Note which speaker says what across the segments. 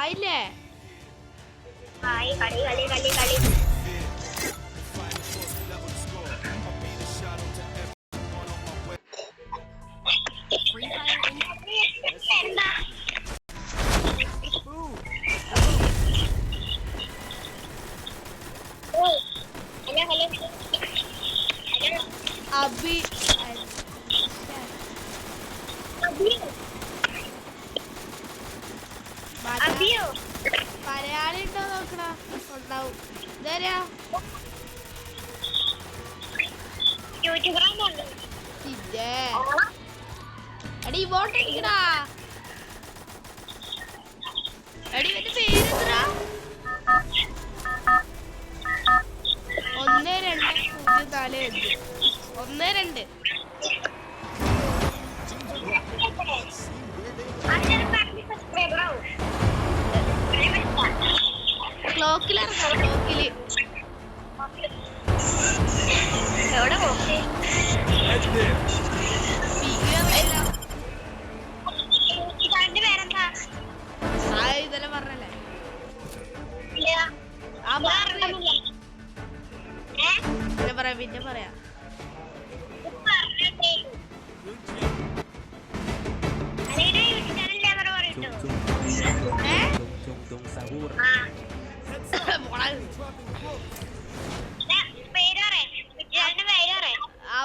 Speaker 1: ആയില്ലേ?
Speaker 2: കളി കളി കളി കളി
Speaker 1: അബി മലയാളി ഉണ്ടോ നോക്കണ ഉണ്ടാവും. ഇതാരാ? ഇല്ലേ എടി വോട്ട് അടിക്കടാ. എടി ഇവന്റെ പേരെന്താ? 1204 12. ക്ലോക്കിലിറങ്ങാം. ക്ലോക്കില്
Speaker 2: എവിടെ പോക്കി പേരെന്താ?
Speaker 1: ഇതെല്ലാം പറഞ്ഞല്ലേ? പിന്നെ പറയാം.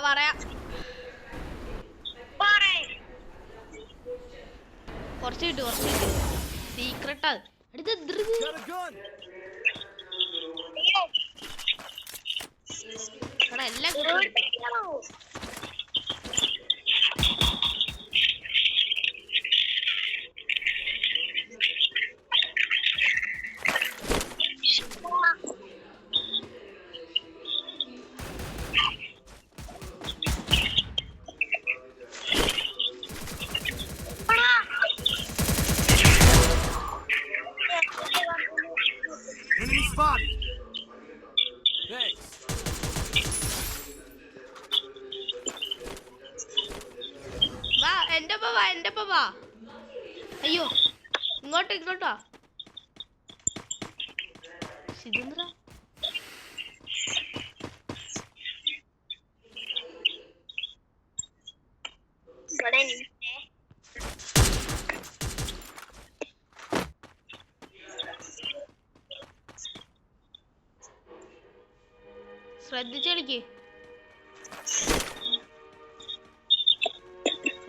Speaker 1: പറയാം. കുറച്ച് കിട്ടും. സീക്രട്ടാ എല്ലാം എന്റെ വാ. അയ്യോ ഇങ്ങോട്ടാ. ഇതെന്താ? ശ്രദ്ധിച്ച് കളിക്ക്.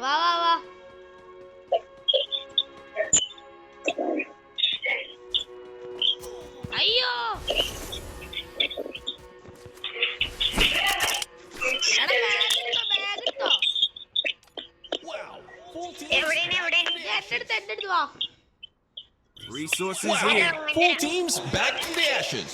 Speaker 1: വാ. അയ്യോ എന്റെ വാ.
Speaker 3: Resources here. Full teams back to the ashes.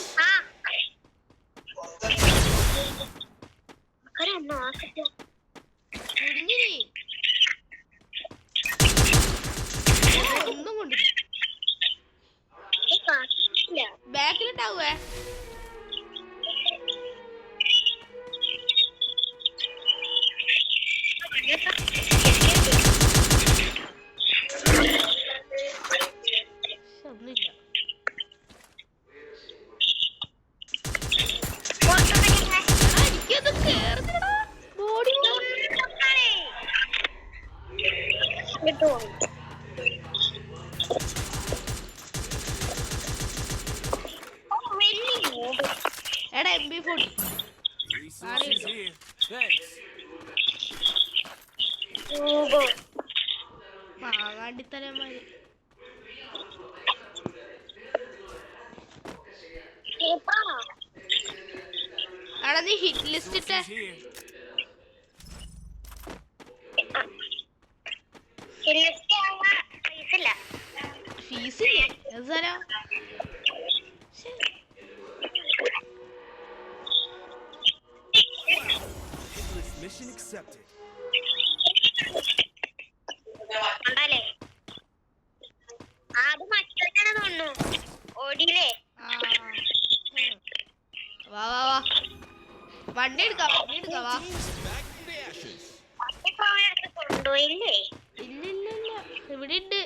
Speaker 1: ഒന്നും കൊണ്ടില്ല. ബാക്കിലുണ്ടാവേ. ഒന്നുമില്ല. എനിക്കത് കേറുന്നടാ. ബോഡി എടാ MP40 മാങ്ങാണ്ടിത്തലമാര്. എടാ നീ ഹിറ്റ് ലിസ്റ്റ് ഇട്ടേ. ഫീസില്ലേ? എന്താ
Speaker 3: Mission accepted.
Speaker 1: വണ്ടി എടുക്കാം. ഇല്ല ഇവിടെ ഉണ്ട്.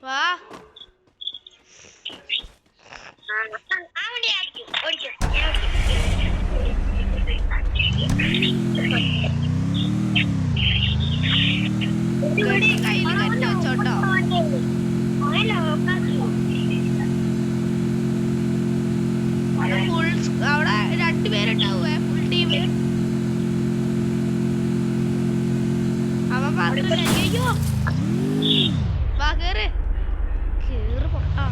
Speaker 1: വാ കയ്യിൽ കെട്ടി വെച്ചോട്ടോ. ഫുൾ അവിടെ 2 പേരുണ്ടാവേ ഫുൾ ടീം. അവൻ മാത്രല്ല. അയ്യോ വാ കേറ് കേറ് പൊട്ടാ.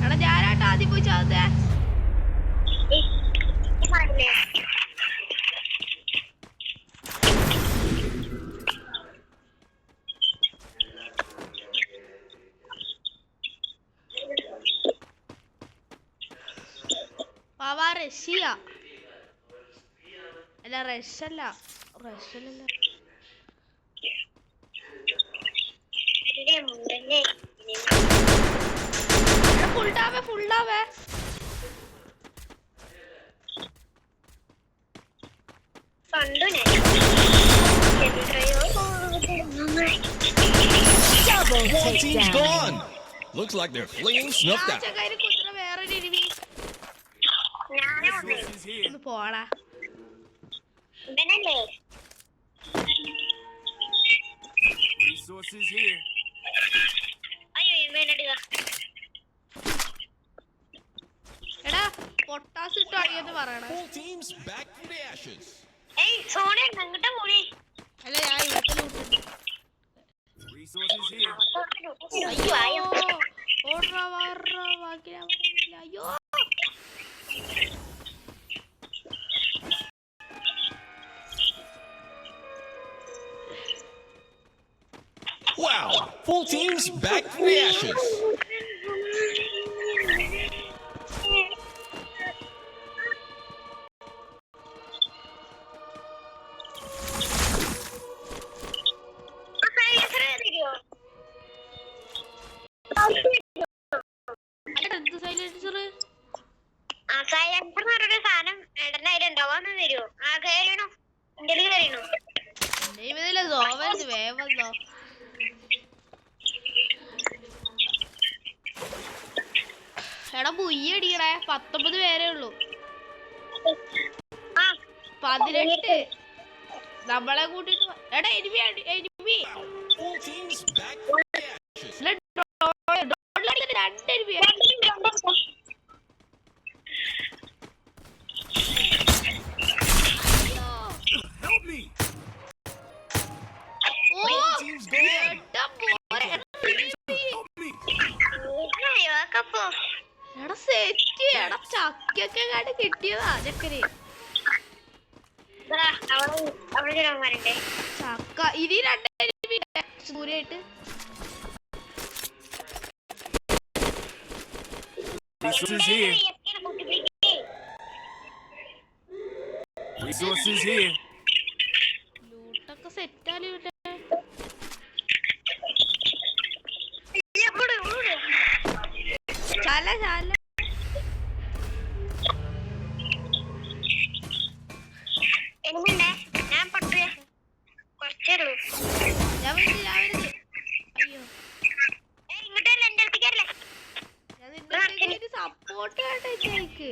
Speaker 1: എടാ ഞാനാട്ടോ ആദ്യം പോയി ചാത്തേ. വാ റഷ്യ അല്ല റഷല്ല റഷല്ല. ഫുൾഡാവേ ഫുൾഡാവേ.
Speaker 3: One team's gone. Looks like they're fleeing snuffed out.
Speaker 1: കുതിര വേറൊരു ഇരുവി.
Speaker 3: Resources here.
Speaker 1: ഒന്ന് പോടാ.
Speaker 3: Resources here.
Speaker 1: എടാ പൊട്ടാസ് ഇട്ടോ അടിയെന്ന് പറയണേ.
Speaker 3: Full teams back from the ashes.
Speaker 1: അല്ല ഞാൻ ഇവിടുത്തെ ലൂട്ട്.
Speaker 3: Resources here.
Speaker 1: അയ്യോ ഓടാ വാറാ ബാക്കി ഞാൻ പറഞ്ഞില്ല. അയ്യോ
Speaker 3: Wow. Full teams back from the ashes.
Speaker 1: എന്ത് സൈലൻസർ? ഇതിലെ സോവരുത് വേവന്നോ. എടാ ബുയ്യടിക്കണേ. 19 പേരേ ഉള്ളൂ. 18 നമ്മളെ കൂട്ടിട്ട്. എടാ enemy enemy.
Speaker 3: Full teams back from the ashes.
Speaker 1: 2 enemy.
Speaker 3: Help me.
Speaker 1: ഓ
Speaker 3: Team's gone.
Speaker 1: എടാ പോരെ.
Speaker 3: Help me.
Speaker 1: എടാ സെറ്റ്. എടാ ചക്കൊക്കെ കണ്ട് കിട്ടിയതാ ചക്കര്. ചക്ക ഇനി 2 എനിമി ദൂരെയായിട്ട്.
Speaker 3: Resources here. Resources here.
Speaker 1: ലൂട്ടൊക്കെ സെറ്റാല് ഇവിടെ. ചാല ചാല ഞാൻ വരുന്നത്. അയ്യോ ഞാൻ നിന്റെ സപ്പോർട്ട് വേണ്ട എനിക്ക്.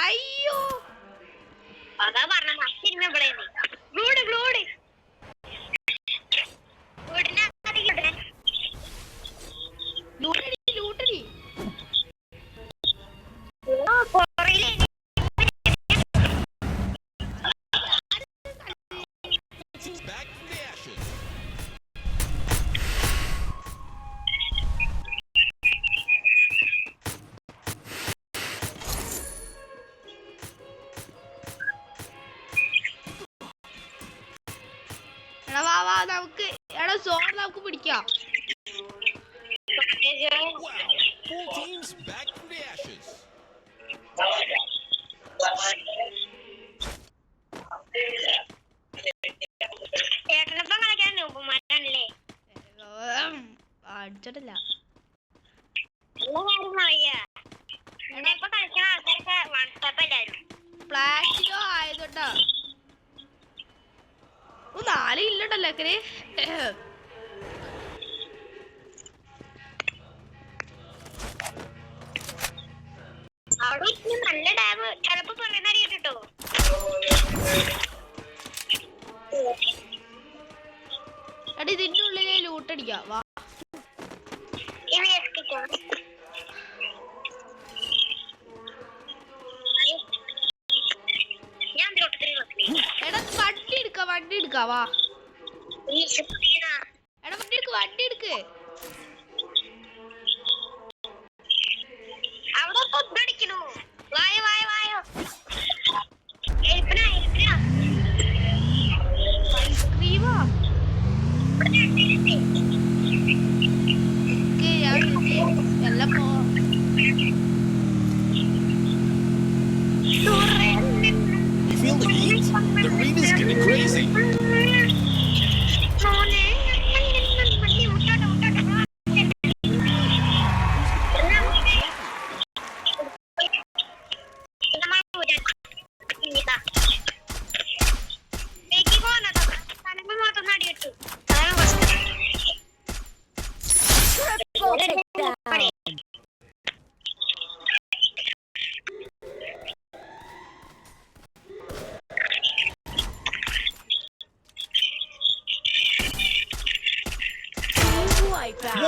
Speaker 1: അയ്യോ ലൂട്ടടി ലൂട്ടടി.
Speaker 3: Teams back from the ashes.
Speaker 1: എടാ വാ വാ നമുക്ക് എടാ സോൺ നമുക്ക് പിടിക്കാം.
Speaker 3: Wow. Full teams back from the ashes.
Speaker 1: അടിച്ചിട്ടില്ല. പ്ലാറ്റിനോ ആയതുകൊണ്ടാ. 4 ഇല്ലണ്ടല്ലോ അക്കരെ.
Speaker 2: അവിടെ നല്ല ഡാം ചിലപ്പോ പറയുന്ന കേട്ടോ.
Speaker 1: എടാ ഇതിന്റെ ഉള്ളിലെ ലൂട്ടടിക്കാം. വാ എടാ വണ്ടി എടുക്ക വാ. എടാ വണ്ടി എടുക്ക്.
Speaker 2: അവിടെ പൊട്ടടിക്കണു. വായോ വായോ വായോ.
Speaker 1: ഐസ്ക്രീമാ എല്ലാം പോ.
Speaker 3: You feel the heat? The rain is getting crazy.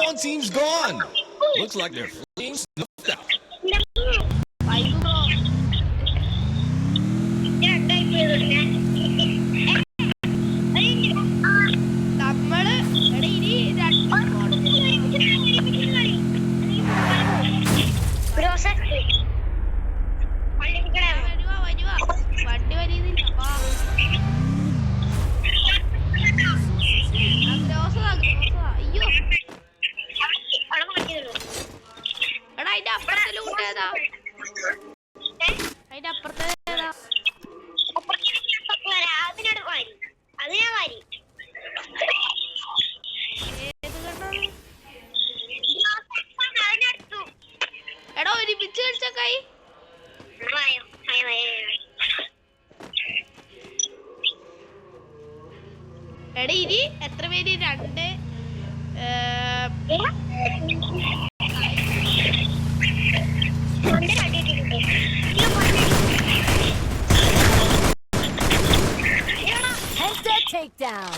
Speaker 3: One team's gone. Looks like they're fleeing snuffed out.
Speaker 1: എടാ ഒരുമിച്ച് കളിച്ചക്കായി. എടാ ഇനി എത്ര പേര്? 2
Speaker 4: Takedown.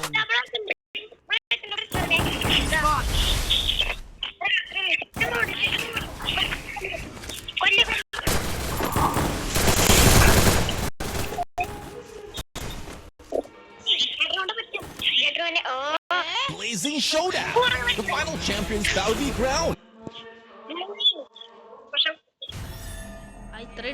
Speaker 3: Blazing showdown. The final champions bow to be crowned.
Speaker 2: ഇത്ര